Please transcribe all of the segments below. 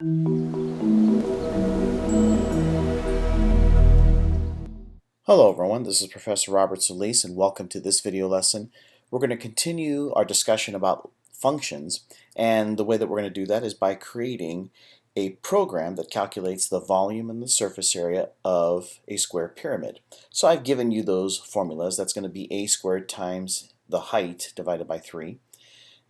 Hello everyone, this is Professor Robert Solis and welcome to this video lesson. We're going to continue our discussion about functions, and the way that we're going to do that is by creating a program that calculates the volume and the surface area of a square pyramid. So I've given you those formulas. That's going to be a squared times the height divided by 3.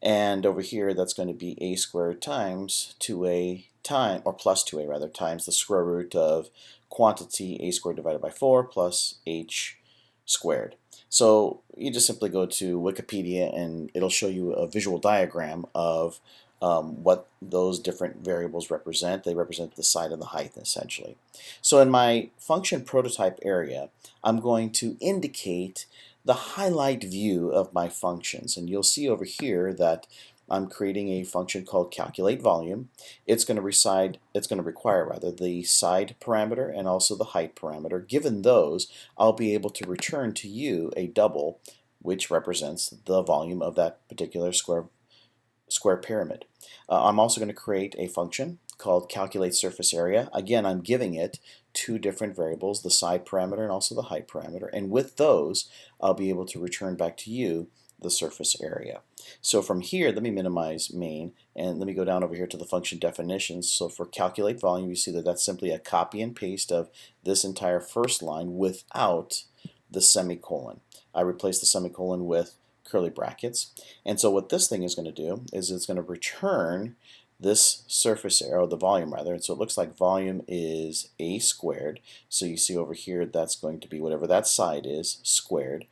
And over here, that's going to be a squared times 2a or plus 2a rather, times the square root of quantity a squared divided by 4 plus h squared. So you just simply go to Wikipedia and it'll show you a visual diagram of what those different variables represent. They represent the side and the height essentially. So in my function prototype area, I'm going to indicate the highlight view of my functions, and you'll see over here that I'm creating a function called calculate volume. It's going to require the side parameter and also the height parameter. Given those, I'll be able to return to you a double which represents the volume of that particular square pyramid. I'm also going to create a function called calculate surface area. Again, I'm giving it two different variables, the side parameter and also the height parameter, and with those I'll be able to return back to you the surface area. So from here, let me minimize main and let me go down over here to the function definitions. So for calculate volume, you see that that's simply a copy and paste of this entire first line without the semicolon. I replace the semicolon with curly brackets, and so what this thing is going to do is it's going to return this surface area, or the volume rather, and so it looks like volume is a squared. So you see over here that's going to be whatever that side is squared,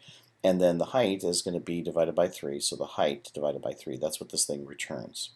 and then the height is going to be divided by 3, so the height divided by 3, that's what this thing returns.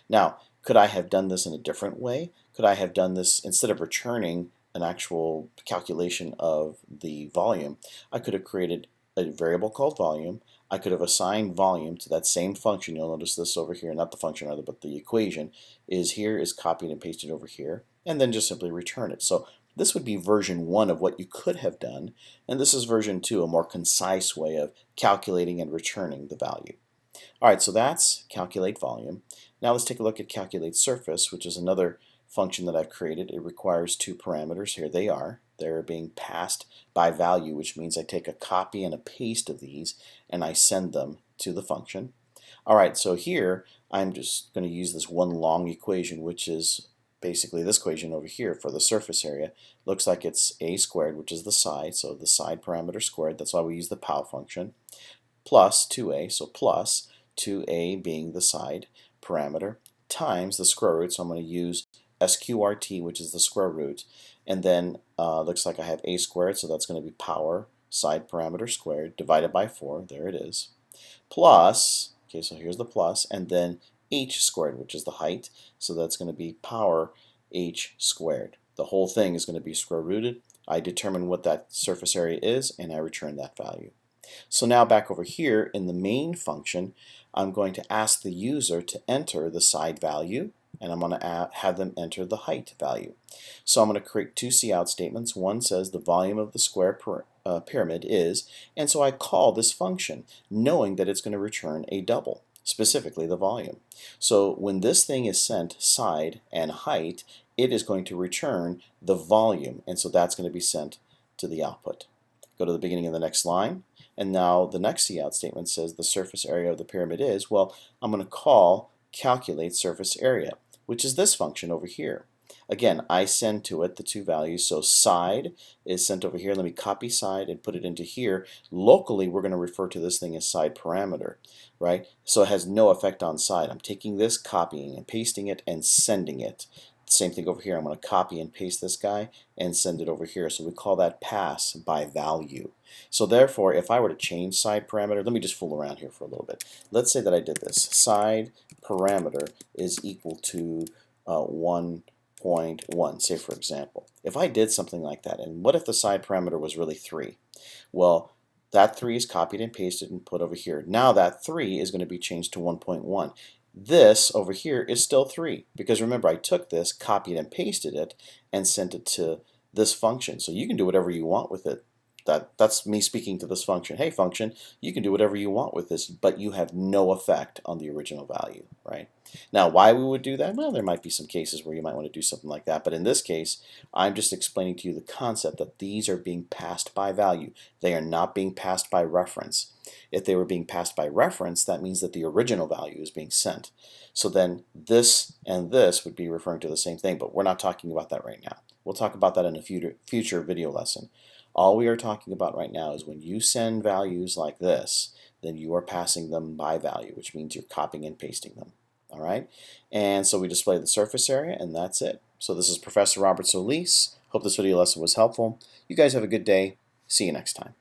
Now, could I have done this in a different way? Could I have done this instead of returning an actual calculation of the volume? I could have created a variable called volume. I could have assigned volume to that same function. You'll notice this over here, not the function rather, but the equation is copied and pasted over here, and then just simply return it. So this would be version 1 of what you could have done, and this is version 2, a more concise way of calculating and returning the value. Alright, so that's calculate volume. Now let's take a look at calculate surface, which is another function that I've created. It requires two parameters. Here they are. They're being passed by value, which means I take a copy and a paste of these and I send them to the function. Alright, so here I'm just going to use this one long equation, which is basically this equation over here for the surface area. Looks like it's a squared, which is the side, so the side parameter squared. That's why we use the POW function, plus 2a, so plus 2a being the side parameter, times the square root, so I'm going to use sqrt, which is the square root, and then looks like I have a squared, so that's going to be power side parameter squared divided by 4, there it is, plus, okay, so here's the plus, and then h squared, which is the height, so that's going to be power h squared. The whole thing is going to be square rooted. I determine what that surface area is, and I return that value. So now back over here in the main function, I'm going to ask the user to enter the side value, and I'm going to have them enter the height value. So I'm going to create two cout statements. One says the volume of the square pyramid is, and so I call this function knowing that it's going to return a double, specifically the volume. So when this thing is sent side and height, it is going to return the volume, and so that's going to be sent to the output. Go to the beginning of the next line, and now the next cout statement says the surface area of the pyramid is, well, I'm going to call calculate surface area, which is this function over here. Again, I send to it the two values, so side is sent over here. Let me copy side and put it into here. Locally, we're going to refer to this thing as side parameter, right? So it has no effect on side. I'm taking this, copying and pasting it, and sending it. Same thing over here. I'm going to copy and paste this guy and send it over here. So we call that pass by value. So therefore, if I were to change side parameter, let me just fool around here for a little bit. Let's say that I did this. Side parameter is equal to 1.1, say for example. If I did something like that, and what if the side parameter was really 3? Well, that 3 is copied and pasted and put over here. Now that 3 is going to be changed to 1.1. This over here is still 3 because remember I took this, copied and pasted it, and sent it to this function. So you can do whatever you want with it. That's me speaking to this function. Hey function, you can do whatever you want with this, but you have no effect on the original value. right? Now, why we would do that? Well, there might be some cases where you might want to do something like that, but in this case, I'm just explaining to you the concept that these are being passed by value. They are not being passed by reference. If they were being passed by reference, that means that the original value is being sent. So then this and this would be referring to the same thing, but we're not talking about that right now. We'll talk about that in a future video lesson. All we are talking about right now is when you send values like this, then you are passing them by value, which means you're copying and pasting them. All right, and so we display the surface area, and that's it. So this is Professor Robert Solis. Hope this video lesson was helpful. You guys have a good day. See you next time.